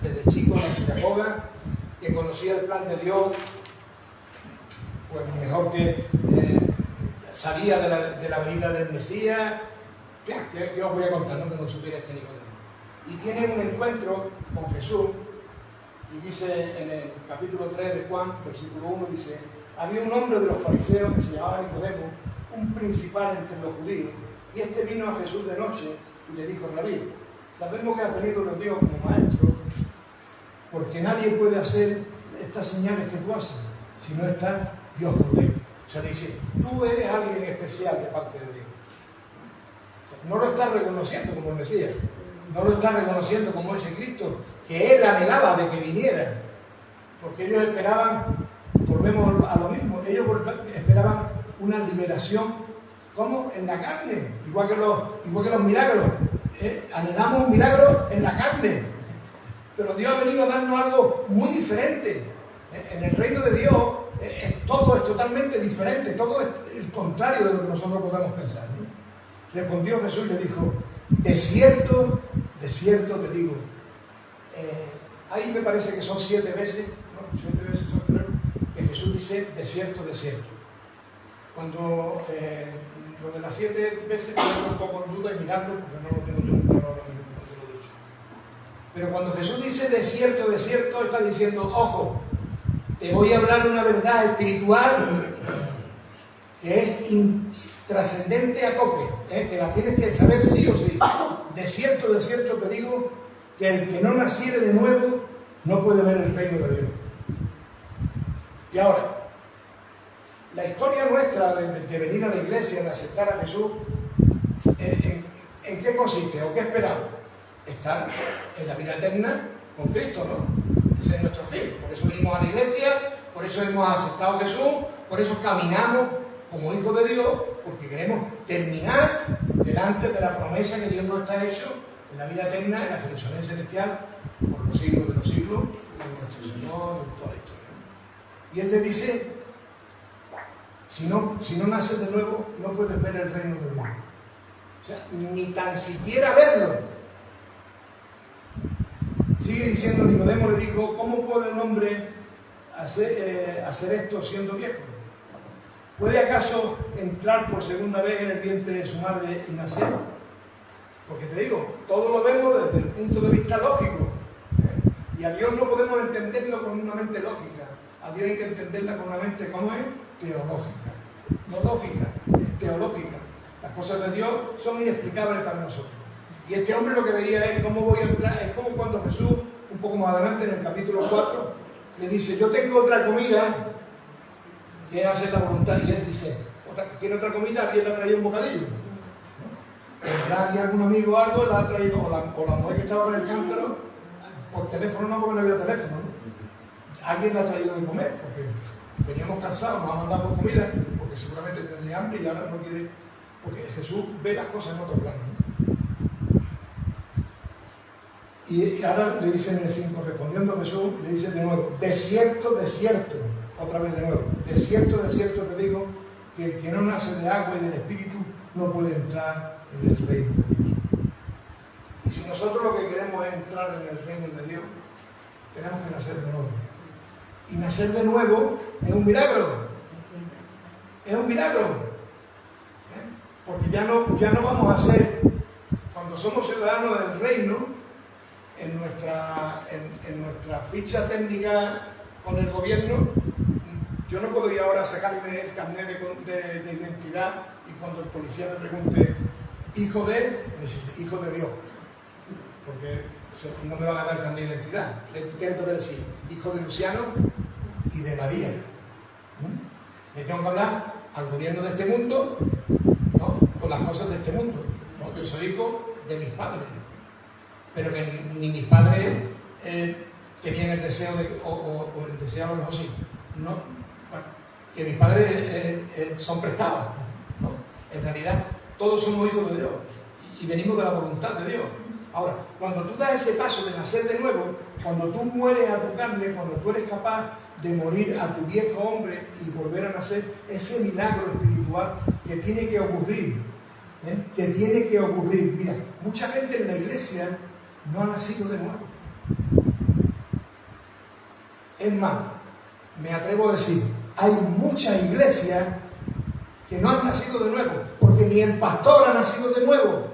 desde chico en la sinagoga, que conocía el plan de Dios, pues mejor que sabía de la venida del Mesías. ¿Qué os voy a contar? No que no supiera este Nicodemo. Y tiene un encuentro con Jesús, y dice en el capítulo 3 de Juan, versículo 1, dice, había un hombre de los fariseos que se llamaba Nicodemo, un principal entre los judíos, y este vino a Jesús de noche y le dijo, Rabí, sabemos que has venido de Dios como maestro, porque nadie puede hacer estas señales que tú haces, si no está Dios con él. O sea, dice, tú eres alguien especial de parte de Dios. No lo está reconociendo como el Mesías, no lo está reconociendo como ese Cristo que él anhelaba de que viniera, porque ellos esperaban, volvemos a lo mismo, ellos esperaban una liberación, ¿cómo? En la carne, igual que los milagros, anhelamos un milagro en la carne, pero Dios ha venido a darnos algo muy diferente. En el reino de Dios todo es totalmente diferente, todo es el contrario de lo que nosotros podamos pensar, ¿no? Respondió Jesús y le dijo, de cierto te digo. Ahí me parece que son 7 veces, ¿no? 7 veces son, creo, que Jesús dice, de cierto. Cuando lo de las 7 veces me un poco en duda y mirando, porque no lo tengo yo, no lo he dicho. Pero cuando Jesús dice de cierto, está diciendo, ojo, te voy a hablar una verdad espiritual que es trascendente a tope, que la tienes que saber sí o sí. De cierto te digo que el que no naciere de nuevo no puede ver el reino de Dios. Y ahora, la historia nuestra de venir a la iglesia, de aceptar a Jesús, ¿en qué consiste o qué esperamos? Estar en la vida eterna con Cristo, ¿no? Ese es nuestro fin. Por eso venimos a la iglesia, por eso hemos aceptado a Jesús, por eso caminamos como hijos de Dios, porque queremos terminar delante de la promesa que Dios nos está hecho en la vida eterna, en la Jerusalén celestial, por los siglos de los siglos, con nuestro Señor, en toda la historia. Y Él te dice, si no naces de nuevo, no puedes ver el reino de Dios. O sea, ni tan siquiera verlo. Sigue diciendo, Nicodemo le dijo, ¿cómo puede un hombre hacer esto siendo viejo? ¿Puede acaso entrar por segunda vez en el vientre de su madre y nacer? Porque te digo, todo lo vemos desde el punto de vista lógico. Y a Dios no podemos entenderlo con una mente lógica. A Dios hay que entenderla con una mente, ¿cómo es? Teológica. No lógica, es teológica. Las cosas de Dios son inexplicables para nosotros. Y este hombre lo que veía es cómo voy a entrar, es como cuando Jesús, un poco más adelante en el capítulo 4, le dice, yo tengo otra comida, que es hacer la voluntad, y él dice, ¿tiene otra comida? ¿Alguien le ha traído un bocadillo? ¿Tendrá aquí algún amigo o algo? ¿La ha traído? O la mujer que estaba con el cántaro, por teléfono no, porque no había teléfono, ¿no? Alguien le ha traído de comer, porque veníamos cansados, nos ha mandado por comida, porque seguramente tendría hambre y ahora no quiere, porque Jesús ve las cosas en otro plano, ¿no? Y ahora le dice en el 5, respondiendo Jesús, le dice de nuevo, de cierto, otra vez de nuevo, de cierto te digo, que el que no nace de agua y del Espíritu no puede entrar en el reino de Dios. Y si nosotros lo que queremos es entrar en el reino de Dios, tenemos que nacer de nuevo. Y nacer de nuevo es un milagro. Es un milagro. Porque ya no vamos a ser, cuando somos ciudadanos del reino, en nuestra ficha técnica con el gobierno, yo no puedo ir ahora a sacarme el carnet de identidad y cuando el policía me pregunte, hijo de, hijo de Dios, porque no me van a dar carnet de identidad. ¿Qué le tengo que decir? Hijo de Luciano y de María. Le tengo que hablar al gobierno de este mundo, ¿no? Con las cosas de este mundo, ¿no? Yo soy hijo de mis padres, pero que ni mis padres tenían el deseo de, o el deseo a lo mejor sí, no, bueno, que mis padres son prestados, ¿no? En realidad todos somos hijos de Dios y venimos de la voluntad de Dios. Ahora, cuando tú das ese paso de nacer de nuevo, cuando tú mueres a tu carne, cuando tú eres capaz de morir a tu viejo hombre y volver a nacer, ese milagro espiritual que tiene que ocurrir, que tiene que ocurrir. Mira, mucha gente en la iglesia no ha nacido de nuevo. Es más, me atrevo a decir, hay muchas iglesias que no han nacido de nuevo, porque ni el pastor ha nacido de nuevo.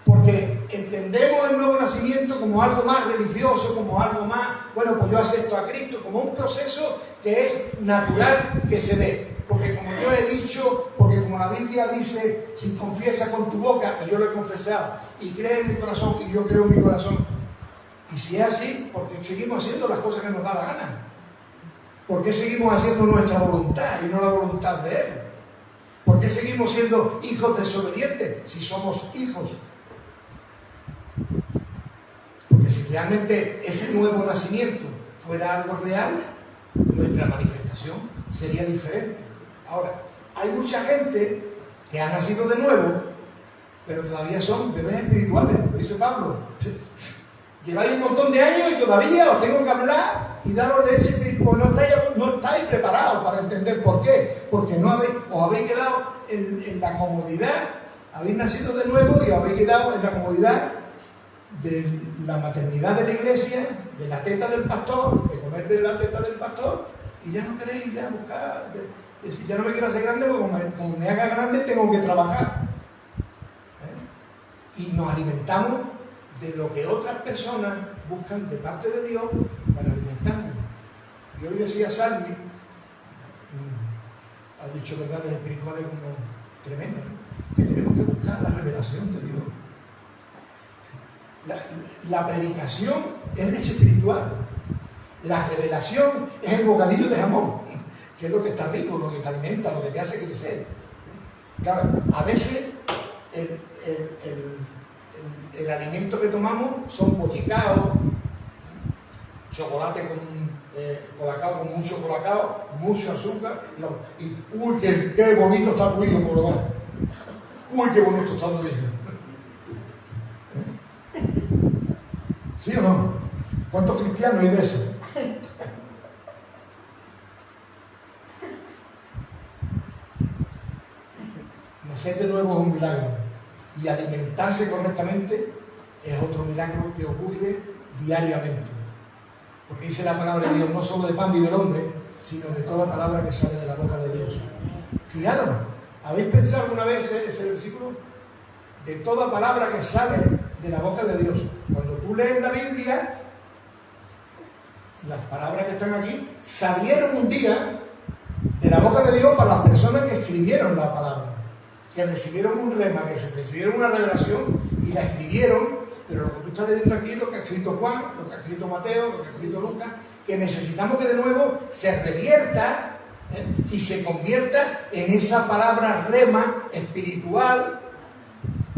Porque entendemos el nuevo nacimiento como algo más religioso, como algo más, bueno, pues yo acepto a Cristo, como un proceso que es natural que se dé. Porque como yo he dicho, porque como la Biblia dice, si confiesas con tu boca, y yo lo he confesado, y crees en mi corazón, y yo creo en mi corazón. Y si es así, porque seguimos haciendo las cosas que nos da la gana. ¿Por qué seguimos haciendo nuestra voluntad y no la voluntad de Él? ¿Por qué seguimos siendo hijos desobedientes si somos hijos? Porque si realmente ese nuevo nacimiento fuera algo real, nuestra manifestación sería diferente. Ahora, hay mucha gente que ha nacido de nuevo, pero todavía son bebés espirituales, lo dice Pablo. Lleváis un montón de años y todavía os tengo que hablar y daros leche espiritual. No estáis preparados para entender por qué. Porque os habéis quedado en la comodidad, habéis nacido de nuevo y os habéis quedado en la comodidad de la maternidad de la iglesia, de la teta del pastor, de comer de la teta del pastor, y ya no queréis ir a buscar, decir, ya no me quiero hacer grande, porque como me haga grande tengo que trabajar. Y nos alimentamos de lo que otras personas buscan de parte de Dios para alimentarnos. Y hoy decía Salvi, ha dicho verdades espirituales como tremendas, ¿no? Que tenemos que buscar la revelación de Dios. La predicación es leche espiritual. La revelación es el bocadillo de jamón, que es lo que está rico, lo que te alimenta, lo que te hace crecer. Claro, a veces el alimento que tomamos son boticaos, chocolate con colacao, con mucho colacao, mucho azúcar, y uy, qué bonito está tu hijo, por lo menos. Uy, qué bonito está tu hijo. ¿Sí o no? ¿Cuántos cristianos hay de eso? Nacer de nuevo es un milagro y alimentarse correctamente es otro milagro que ocurre diariamente. Porque dice la palabra de Dios, no solo de pan vive el hombre, sino de toda palabra que sale de la boca de Dios. Fijaros, ¿habéis pensado alguna vez ese versículo? De toda palabra que sale de la boca de Dios. Cuando tú lees la Biblia, las palabras que están aquí salieron un día de la boca de Dios para las personas que escribieron la palabra, que recibieron un rema, que se recibieron una revelación y la escribieron. Pero lo que tú estás leyendo aquí es lo que ha escrito Juan, lo que ha escrito Mateo, lo que ha escrito Lucas, que necesitamos que de nuevo se revierta y se convierta en esa palabra rema espiritual,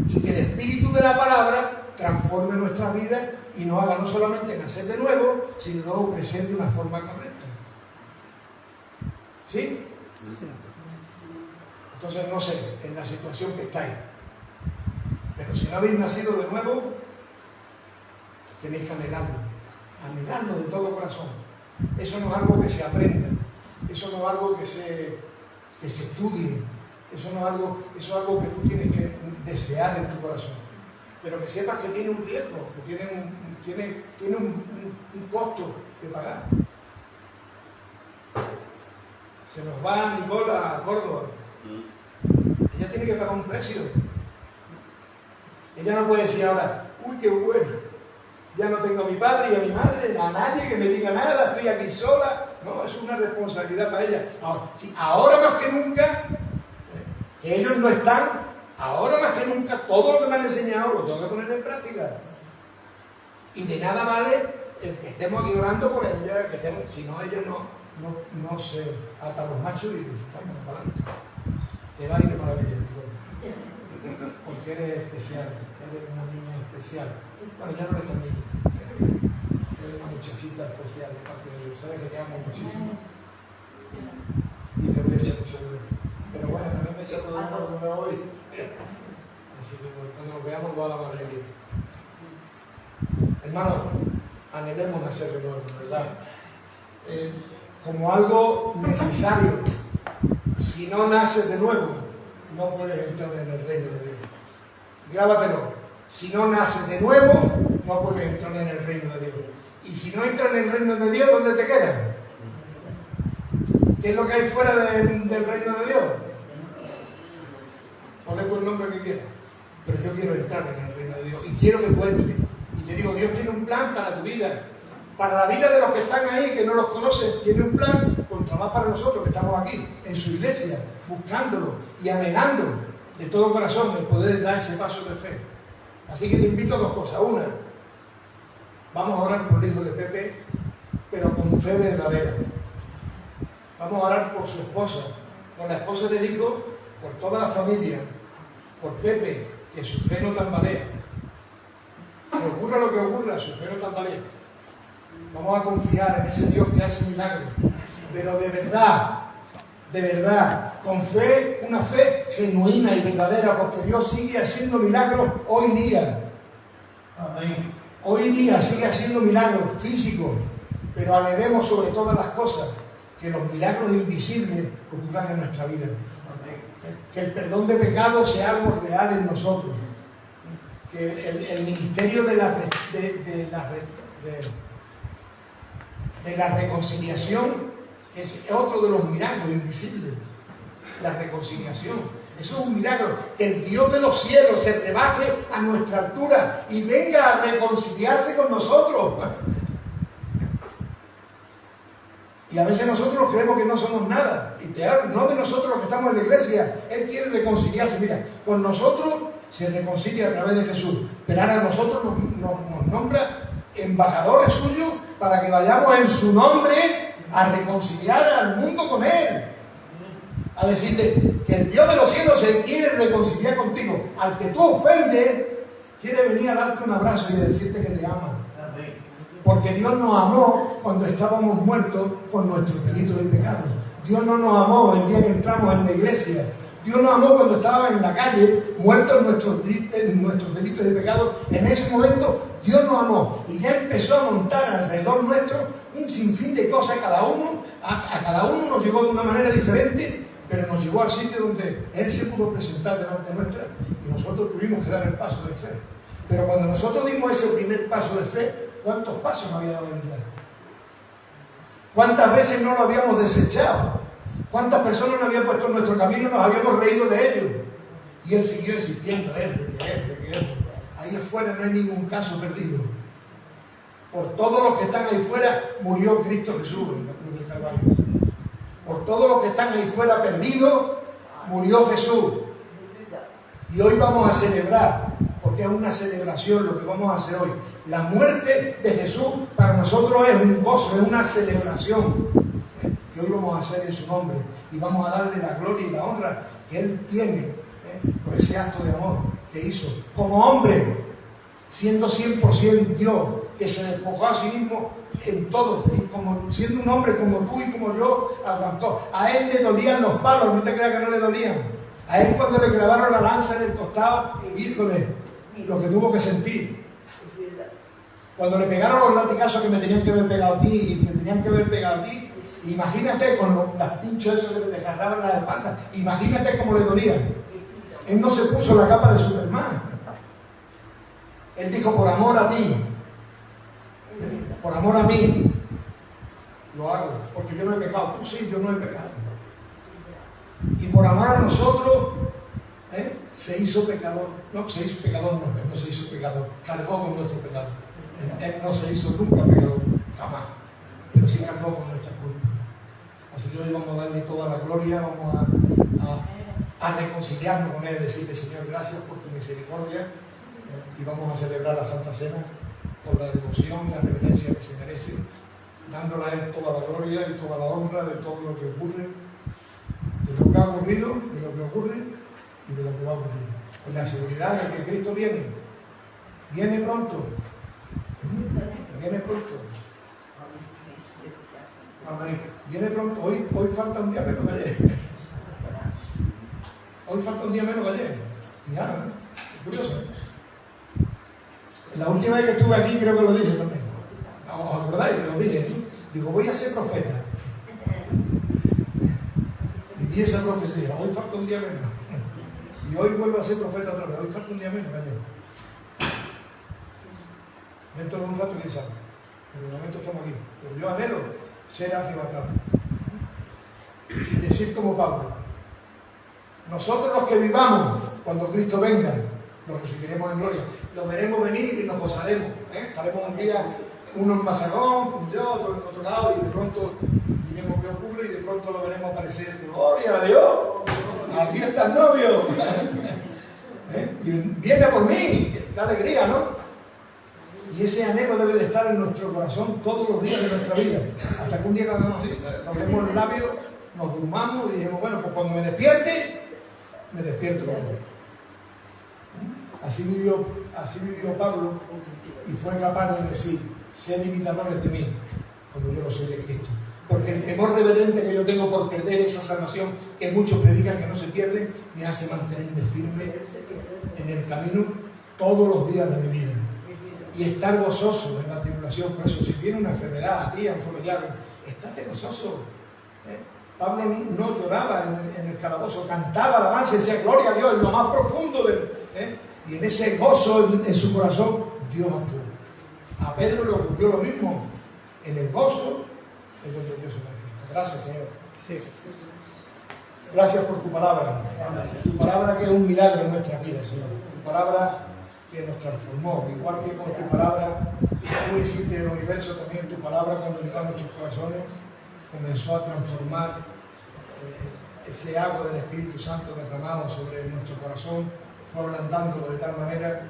y que el espíritu de la palabra transforme nuestra vida y nos haga no solamente nacer de nuevo, sino luego crecer de una forma correcta. ¿Sí? Entonces, no sé, en la situación que estáis, pero si no habéis nacido de nuevo, tenéis que anhelarlo de todo corazón. Eso no es algo que se aprenda, eso no es algo que se estudie, eso es algo que tú tienes que desear en tu corazón. Pero que sepas que tiene un riesgo, que tiene un costo que pagar. Se nos va Nicola a Córdoba. Ella tiene que pagar un precio. Ella no puede decir ahora, uy, qué bueno, ya no tengo a mi padre y a mi madre, a nadie que me diga nada, estoy aquí sola. No, es una responsabilidad para ella. Ahora más que nunca, que ellos no están, ahora más que nunca, todo lo que me han enseñado lo tengo que poner en práctica. Y de nada vale el que estemos aquí orando por ella, que estemos, si no, ella no se ata los machos y vámonos para adelante. Te va y de maravilla, porque eres especial, eres una niña especial. Bueno, ya no eres tan niña, eres una muchachita especial de parte de Dios. Sabes que te amo muchísimo y te voy a echar mucho de ver. Pero bueno, también me echa todo el mundo como hoy. Así que cuando nos veamos lo vamos a reír. Hermanos, anhelemos nacer de nuevo, ¿verdad? Como algo necesario. Si no naces de nuevo, no puedes entrar en el reino de Dios. Grábatelo. Si no naces de nuevo, no puedes entrar en el reino de Dios. Y si no entras en el reino de Dios, ¿dónde te quedas? ¿Qué es lo que hay fuera del reino de Dios? Ponle tú el nombre que quieras. Pero yo quiero entrar en el reino de Dios. Y quiero que tú entres. Y te digo, Dios tiene un plan para tu vida. Para la vida de los que están ahí, que no los conocen, tiene un plan contra más para nosotros que estamos aquí, en su iglesia, buscándolo y anhelando de todo corazón el poder dar ese paso de fe. Así que te invito a dos cosas. Una, vamos a orar por el hijo de Pepe, pero con fe verdadera. Vamos a orar por su esposa, por la esposa del hijo, por toda la familia, por Pepe, que su fe no tambalea. Que ocurra lo que ocurra, su fe no tambalea. Vamos a confiar en ese Dios que hace milagros, pero de verdad, con fe, una fe genuina y verdadera, porque Dios sigue haciendo milagros hoy día. Amén. Hoy día sigue haciendo milagros físicos, pero anhelemos sobre todas las cosas que los milagros invisibles ocurran en nuestra vida. Amén. Que el perdón de pecados sea algo real en nosotros. Que el ministerio de la reconciliación es otro de los milagros invisibles. La reconciliación. Eso es un milagro. Que el Dios de los cielos se rebaje a nuestra altura y venga a reconciliarse con nosotros. Y a veces nosotros creemos que no somos nada. Y te hablo, no de nosotros los que estamos en la iglesia. Él quiere reconciliarse. Mira, con nosotros se reconcilia a través de Jesús. Pero ahora a nosotros nos nombra embajadores suyos para que vayamos en su nombre a reconciliar al mundo con Él. A decirle que el Dios de los cielos se quiere reconciliar contigo. Al que tú ofendes, quiere venir a darte un abrazo y a decirte que te ama. Porque Dios nos amó cuando estábamos muertos con nuestros delitos y pecados. Dios no nos amó el día que entramos en la iglesia. Dios nos amó cuando estábamos en la calle, muertos en nuestros delitos y pecados. En ese momento Dios nos amó y ya empezó a montar alrededor nuestro un sinfín de cosas. A cada uno nos llegó de una manera diferente, pero nos llevó al sitio donde Él se pudo presentar delante nuestra y nosotros tuvimos que dar el paso de fe. Pero cuando nosotros dimos ese primer paso de fe, ¿cuántos pasos nos había dado el día? ¿Cuántas veces no lo habíamos desechado? ¿Cuántas personas nos habían puesto en nuestro camino y nos habíamos reído de ellos? Y Él siguió insistiendo, ahí afuera no hay ningún caso perdido. Por todos los que están ahí fuera murió Cristo Jesús en la cruz del Calvario. Por todos los que están ahí fuera perdidos murió Jesús. Y hoy vamos a celebrar, porque es una celebración lo que vamos a hacer hoy. La muerte de Jesús para nosotros es un gozo, es una celebración que hoy vamos a hacer en su nombre. Y vamos a darle la gloria y la honra que Él tiene por ese acto de amor que hizo. Como hombre, siendo 100% Dios, que se despojó a sí mismo en todo. Y como siendo un hombre como tú y como yo, aguantó. A Él le dolían los palos, no te creas que no le dolían. A Él cuando le clavaron la lanza en el costado, híjole, lo que tuvo que sentir. Cuando le pegaron los latigazos que me tenían que haber pegado a ti y que tenían que haber pegado a ti, imagínate con las pinchos esos que te desgarraban la espalda, imagínate cómo le dolía. Él no se puso la capa de Superman. Él dijo, por amor a ti, por amor a mí, lo hago, porque yo no he pecado. Tú sí, yo no he pecado. Y por amor a nosotros, se hizo pecador. No, se hizo pecador, no se hizo pecador. Cargó con nuestro pecado. Él no se hizo nunca pecador, jamás. Pero sí cargó con nuestras culpas. Así que hoy vamos a darle toda la gloria, vamos a reconciliarnos con Él, decirle, Señor, gracias por tu misericordia. Y vamos a celebrar la Santa Cena por la devoción y la reverencia que se merece, dándole a Él toda la gloria y toda la honra de todo lo que ocurre, de lo que ha ocurrido, de lo que ocurre y de lo que va a ocurrir. Con la seguridad de que Cristo viene pronto. Viene pronto. Amén. Viene pronto. Hoy falta un día menos que ayer. Hoy falta un día menos que ayer. Fijaros, ¿no? Es curioso. La última vez que estuve aquí creo que lo dije también. ¿Os acordáis? Lo dije. Digo, voy a ser profeta. Y di esa profecía. Hoy falta un día menos. Y hoy vuelvo a ser profeta otra vez. Hoy falta un día menos que ayer. Dentro de un rato, quién sabe. En el momento estamos aquí. Pero yo anhelo ser arrebatado. Y decir como Pablo, nosotros los que vivamos cuando Cristo venga, lo recibiremos en gloria. Lo veremos venir y nos gozaremos. Estaremos un día, uno en Mazagón, yo, otro en otro lado, y de pronto diremos qué ocurre y de pronto lo veremos aparecer. ¡Gloria a Dios! Aquí está el novio. Y viene por mí. ¡Qué alegría!, ¿no? Y ese anhelo debe de estar en nuestro corazón todos los días de nuestra vida. Hasta que un día cuando nos vemos los labios, nos durmamos y dijimos, bueno, pues cuando me despierte, me despierto con Él. Así vivió Pablo y fue capaz de decir, sed imitadores de mí, como yo lo soy de Cristo. Porque el temor reverente que yo tengo por perder esa salvación, que muchos predican que no se pierde, me hace mantenerme firme en el camino todos los días de mi vida. Y estar gozoso en la tribulación. Por eso, si viene una enfermedad a ti, a un familiar, estate gozoso. Pablo no lloraba en el calabozo, cantaba alabanza y decía, gloria a Dios, en lo más profundo y en ese gozo en su corazón, Dios actuó. A Pedro le ocurrió lo mismo. En el gozo es donde Dios se manifiesta. Gracias, Señor. Sí. Gracias por tu palabra. Tu palabra que es un milagro en nuestra vida, Señor. Tu palabra que nos transformó, igual que con tu palabra, tú hiciste el universo, también tu palabra cuando llegó a nuestros corazones, comenzó a transformar ese agua del Espíritu Santo derramado sobre nuestro corazón, fue ablandándolo de tal manera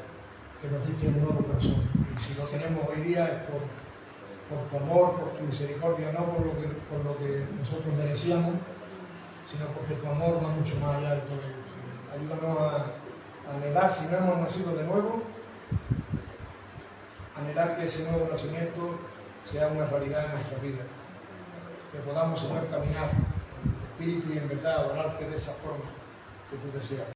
que nos diste un nuevo corazón. Y si lo tenemos hoy día es por tu amor, por tu misericordia, no por lo que nosotros merecíamos, sino porque tu amor va mucho más allá de todo ello. Ayúdanos a anhelar, si no hemos nacido de nuevo, anhelar que ese nuevo nacimiento sea una realidad en nuestra vida. Que podamos, Señor, caminar en espíritu y en verdad, adorarte de esa forma que tú deseas.